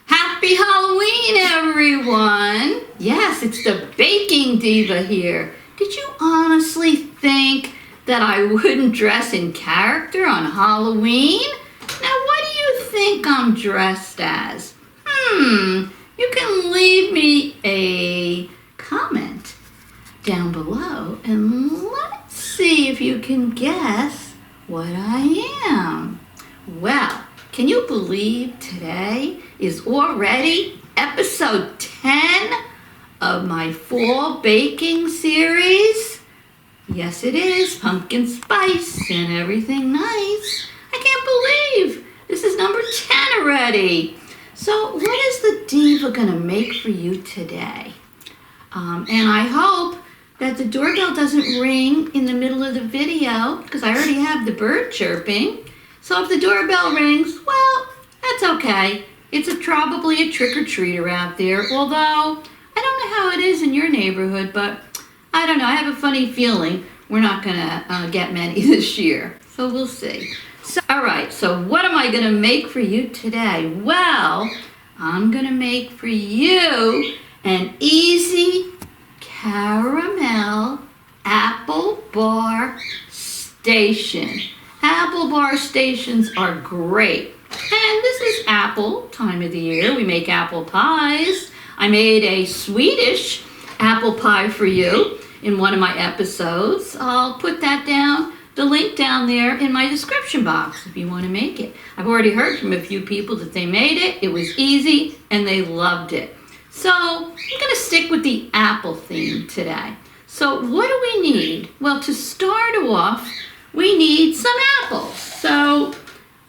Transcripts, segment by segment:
Happy Halloween, everyone! Yes, it's the Baking Diva here. Did you honestly think that I wouldn't dress in character on Halloween? Now, what do you think I'm dressed as? You can leave me a comment down below and let's see if you can guess what I am. Well, can you believe today is already episode 10 of my fall baking series? Yes, it is. Pumpkin spice and everything nice. I can't believe this is number 10 already. So what is the diva gonna make for you today? And I hope that the doorbell doesn't ring in the middle of the video because I already have the bird chirping. So if the doorbell rings, well, that's okay. It's probably a trick-or-treater out there, although I don't know how it is in your neighborhood, but I don't know. I have a funny feeling we're not gonna get many this year. So we'll see. All right, so what am I gonna make for you today? Well, I'm gonna make for you an easy caramel apple bar station. Apple bar stations are great. And this is apple time of the year. We make apple pies. I made a Swedish apple pie for you in one of my episodes. I'll put that down, the link down there in my description box if you want to make it. I've already heard from a few people that they made it. It was easy and they loved it. So I'm going to stick with the apple theme today. So what do we need? Well, to start off, we need some apples. So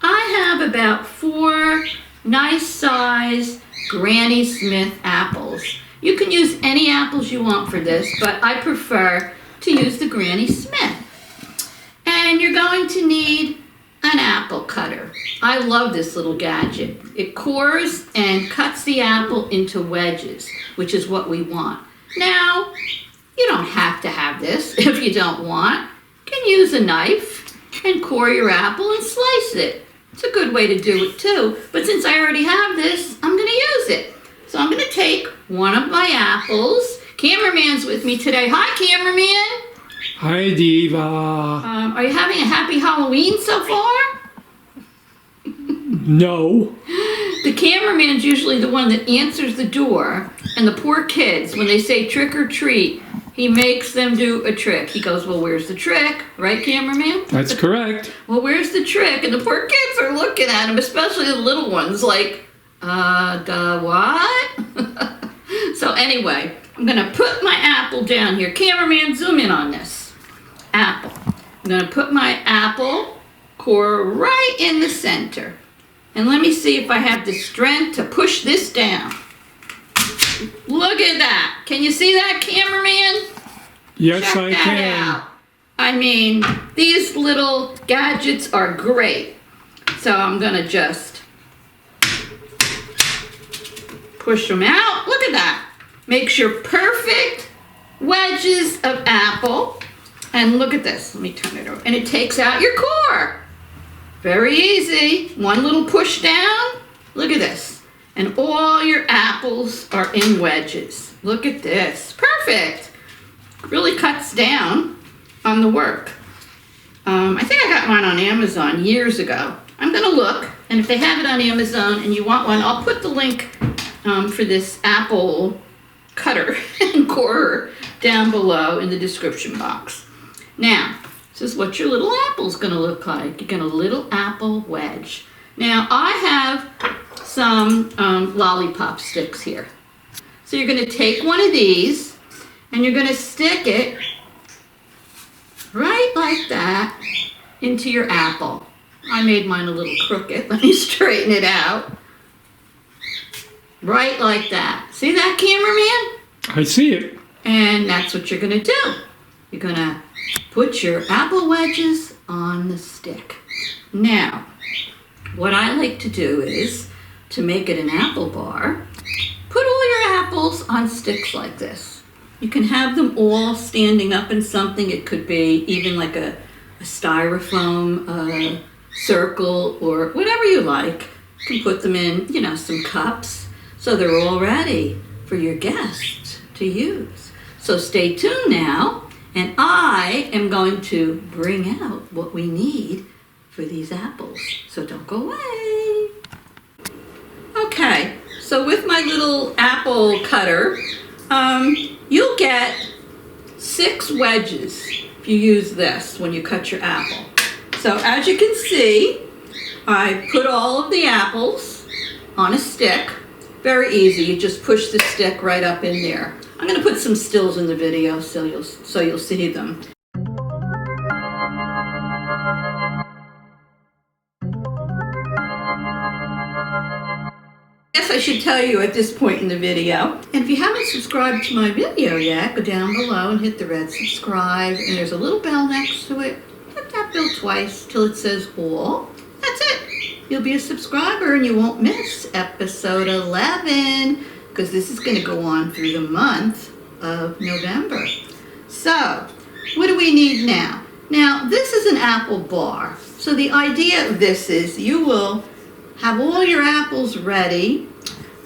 I have about 4 nice size Granny Smith apples. You can use any apples you want for this, but I prefer to use the Granny Smith. And you're going to need an apple cutter. I love this little gadget. It cores and cuts the apple into wedges, which is what we want. Now, you don't have to have this if you don't want. You can use a knife and core your apple and slice it. It's a good way to do it too, but since I already have this, I'm going to use it. So I'm going to take one of my apples. Cameraman's with me today. Hi, cameraman. Hi, Diva. Are you having a happy Halloween so far? No. The cameraman's usually the one that answers the door, and the poor kids, when they say trick or treat, he makes them do a trick. He goes, well, where's the trick? Right, cameraman? That's correct. Well, where's the trick? And the poor kids are looking at him, especially the little ones, like, what? So anyway, I'm going to put my apple down here. Cameraman, zoom in on this. Apple. I'm going to put my apple core right in the center. And let me see if I have the strength to push this down. Look at that. Can you see that, cameraman? Yes, Check I that can. out. I mean, these little gadgets are great. So I'm going to just push them out. Look at that. Makes your perfect wedges of apple. And look at this. Let me turn it over. And it takes out your core. Very easy. One little push down. Look at this. And all your apples are in wedges. Look at this. Perfect. Really cuts down on the work. I think I got mine on Amazon years ago. I'm going to look, and if they have it on Amazon and you want one, I'll put the link for this apple cutter and corer down below in the description box. Now, this is what your little apple's going to look like. You get a little apple wedge. Now, I have some lollipop sticks here. So you're going to take one of these and you're going to stick it right like that into your apple. I made mine a little crooked. Let me straighten it out. Right like that. See that, cameraman? I see it. And that's what you're going to do. You're going to put your apple wedges on the stick. Now, what I like to do is, to make it an apple bar, put all your apples on sticks like this. You can have them all standing up in something. It could be even like a styrofoam circle or whatever you like. You can put them in, some cups, so they're all ready for your guests to use. So stay tuned now, and I am going to bring out what we need for these apples. So don't go away. Okay, so with my little apple cutter, you'll get 6 wedges if you use this when you cut your apple. So as you can see, I put all of the apples on a stick. Very easy, you just push the stick right up in there. I'm going to put some stills in the video so you'll see them. Yes, I should tell you at this point in the video. And if you haven't subscribed to my video yet, go down below and hit the red subscribe. And there's a little bell next to it. Hit that bell twice till it says all. That's it. You'll be a subscriber and you won't miss episode 11, because this is going to go on through the month of November. So, what do we need now? Now, this is an apple bar. So the idea of this is you will have all your apples ready,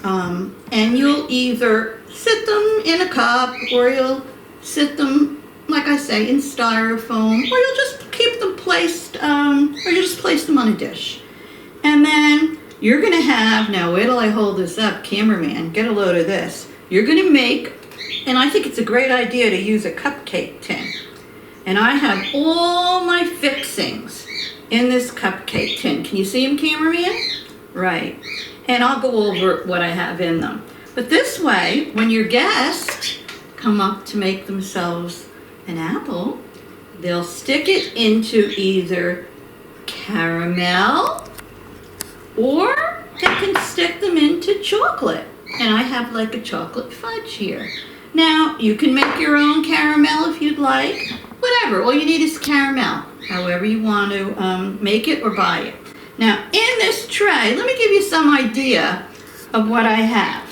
and you'll either sit them in a cup, or you'll sit them, like I say, in styrofoam, or you'll just keep them placed, or you just place them on a dish. And then you're gonna have, now wait till I hold this up, cameraman, get a load of this. You're gonna make, and I think it's a great idea to use a cupcake tin. And I have all my fixings in this cupcake tin. Can you see them, cameraman? Right. And I'll go over what I have in them. But this way, when your guests come up to make themselves an apple, they'll stick it into either caramel, or they can stick them into chocolate. And I have like a chocolate fudge here. Now, you can make your own caramel if you'd like. Whatever, all you need is caramel. However you want to make it or buy it. Now, in this tray, let me give you some idea of what I have.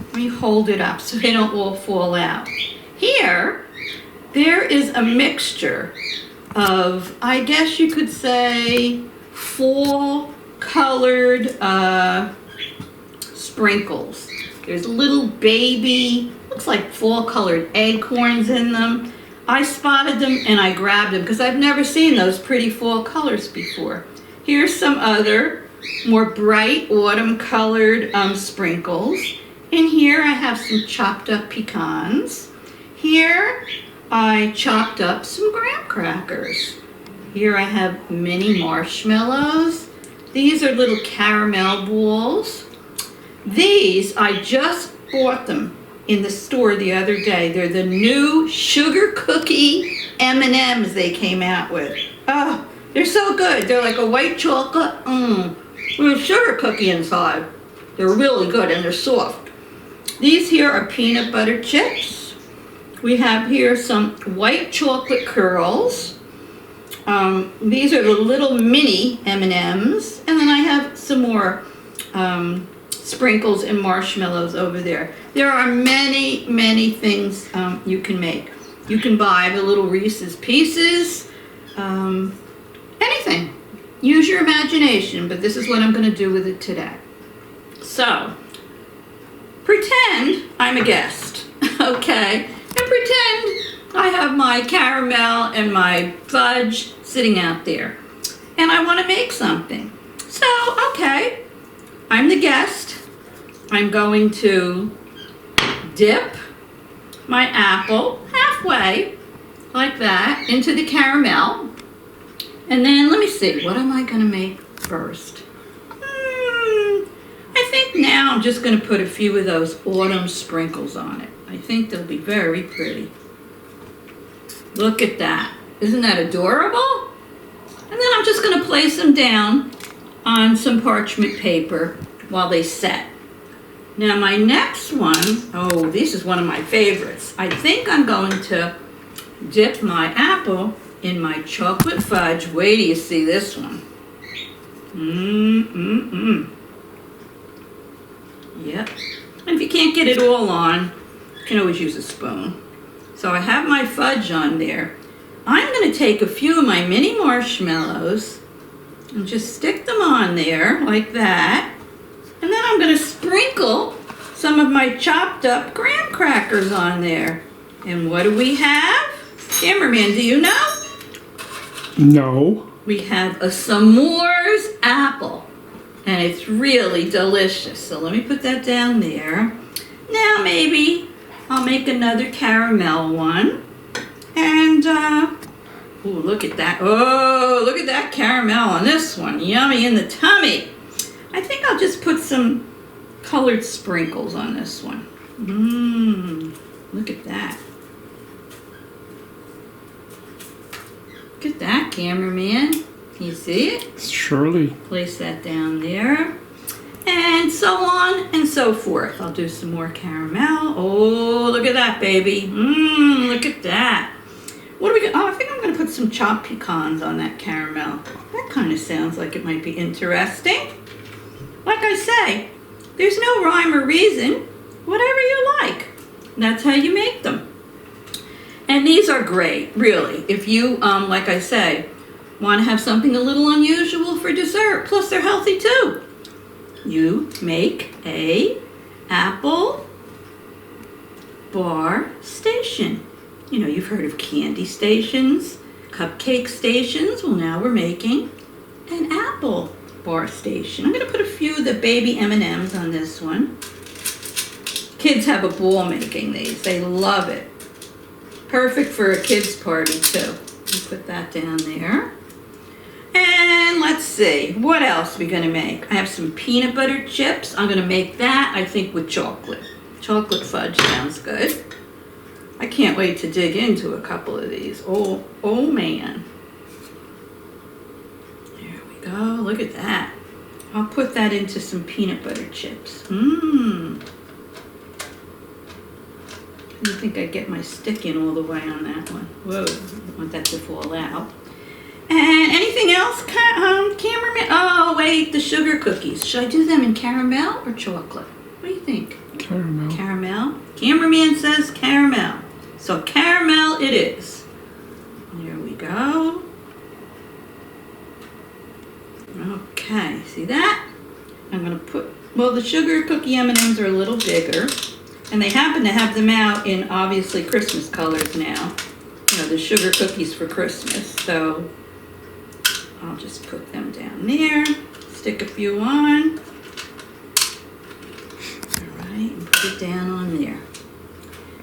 Let me hold it up so they don't all fall out. Here, there is a mixture of, I guess you could say, 4 colored sprinkles. There's little baby, looks like 4 colored acorns in them. I spotted them and I grabbed them because I've never seen those pretty 4 colors before. Here's some other more bright autumn colored sprinkles. In here I have some chopped up pecans. Here I chopped up some graham crackers. Here I have mini marshmallows. These are little caramel balls. These, I just bought them in the store the other day. They're the new sugar cookie M&Ms they came out with. Oh, they're so good. They're like a white chocolate, with a sugar cookie inside. They're really good and they're soft. These here are peanut butter chips. We have here some white chocolate curls. These are the little mini M&Ms. And then I have some more sprinkles and marshmallows over there. There are many, many things you can make. You can buy the little Reese's Pieces, anything. Use your imagination, but this is what I'm going to do with it today. So, pretend I'm a guest, okay? And pretend I have my caramel and my fudge sitting out there. And I want to make something. So, okay, I'm the guest. I'm going to dip my apple halfway, like that, into the caramel. And then, let me see, what am I going to make first? I think now I'm just going to put a few of those autumn sprinkles on it. I think they'll be very pretty. Look at that. Isn't that adorable? And then I'm just going to place them down on some parchment paper while they set. Now my next one, oh, this is one of my favorites. I think I'm going to dip my apple in my chocolate fudge. Wait till you see this one. Yep. And if you can't get it all on, you can always use a spoon. So I have my fudge on there. I'm going to take a few of my mini marshmallows and just stick them on there like that. And then I'm going to sprinkle some of my chopped up graham crackers on there. And what do we have? Cameraman, do you know? No. We have a s'mores apple. And it's really delicious. So let me put that down there. Now maybe I'll make another caramel one. And, ooh, look at that. Oh, look at that caramel on this one. Yummy in the tummy. I think I'll just put some colored sprinkles on this one. Look at that. Look at that, cameraman. Can you see it? Surely. Place that down there. And so on and so forth. I'll do some more caramel. Oh, look at that, baby. Look at that. What are we going to... Oh, I think I'm going to put some chopped pecans on that caramel. That kind of sounds like it might be interesting. Like I say, there's no rhyme or reason. Whatever you like. That's how you make them. And these are great, really. If you, like I say, want to have something a little unusual for dessert, plus they're healthy too. You make a apple bar station. You know, you've heard of candy stations, cupcake stations. Well, now we're making an apple bar station. I'm going to put a few of the baby M&Ms on this one. Kids have a ball making these. They love it. Perfect for a kid's party too. Put that down there. And let's see, what else are we gonna make? I have some peanut butter chips. I'm gonna make that, I think, with chocolate. Chocolate fudge sounds good. I can't wait to dig into a couple of these. Oh man. There we go, look at that. I'll put that into some peanut butter chips. I didn't think I'd get my stick in all the way on that one. Whoa, I want that to fall out. And anything else, cameraman? Oh, wait, the sugar cookies. Should I do them in caramel or chocolate? What do you think? Caramel. Caramel? Cameraman says caramel. So caramel it is. There we go. Okay, see that? I'm going to put, well, the sugar cookie M&Ms are a little bigger. And they happen to have them out in, obviously, Christmas colors now. You know, the sugar cookies for Christmas. So I'll just put them down there. Stick a few on. All right, and put it down on there.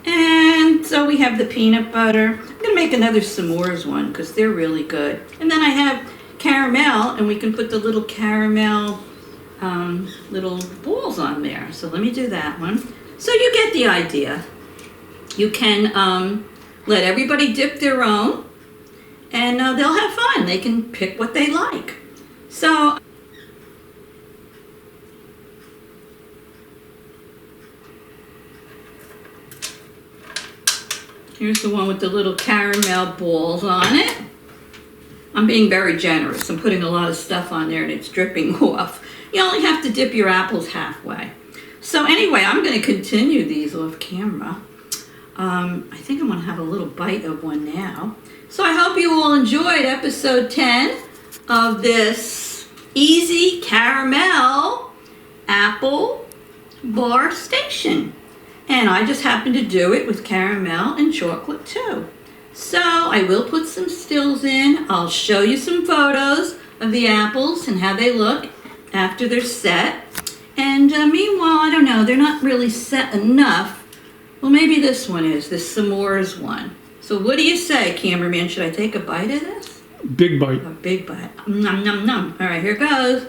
And so we have the peanut butter. I'm going to make another s'mores one because they're really good. And then I have caramel, and we can put the little caramel little balls on there. So let me do that one. So you get the idea. You can let everybody dip their own, and they'll have fun. They can pick what they like. So here's the one with the little caramel balls on it. I'm being very generous. I'm putting a lot of stuff on there and it's dripping off. You only have to dip your apples halfway. So anyway, I'm going to continue these off camera. I think I'm going to have a little bite of one now. So I hope you all enjoyed episode 10 of this easy caramel apple bar station. And I just happened to do it with caramel and chocolate too. So I will put some stills in. I'll show you some photos of the apples and how they look after they're set. And meanwhile, I don't know, they're not really set enough. Well, maybe this one is, this s'mores one. So what do you say, cameraman? Should I take a bite of this? Big bite. A big bite. Nom, nom, nom. All right, here goes.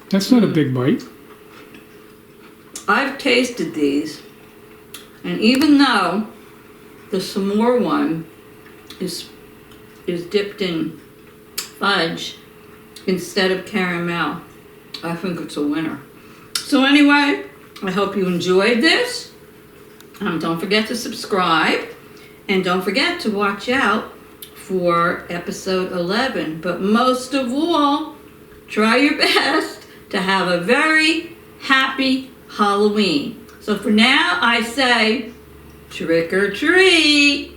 That's not a big bite. I've tasted these, and even though the s'more one is dipped in fudge instead of caramel, I think it's a winner. So anyway, I hope you enjoyed this. Don't forget to subscribe. And don't forget to watch out for episode 11. But most of all, try your best to have a very happy Halloween. So for now, I say trick or treat.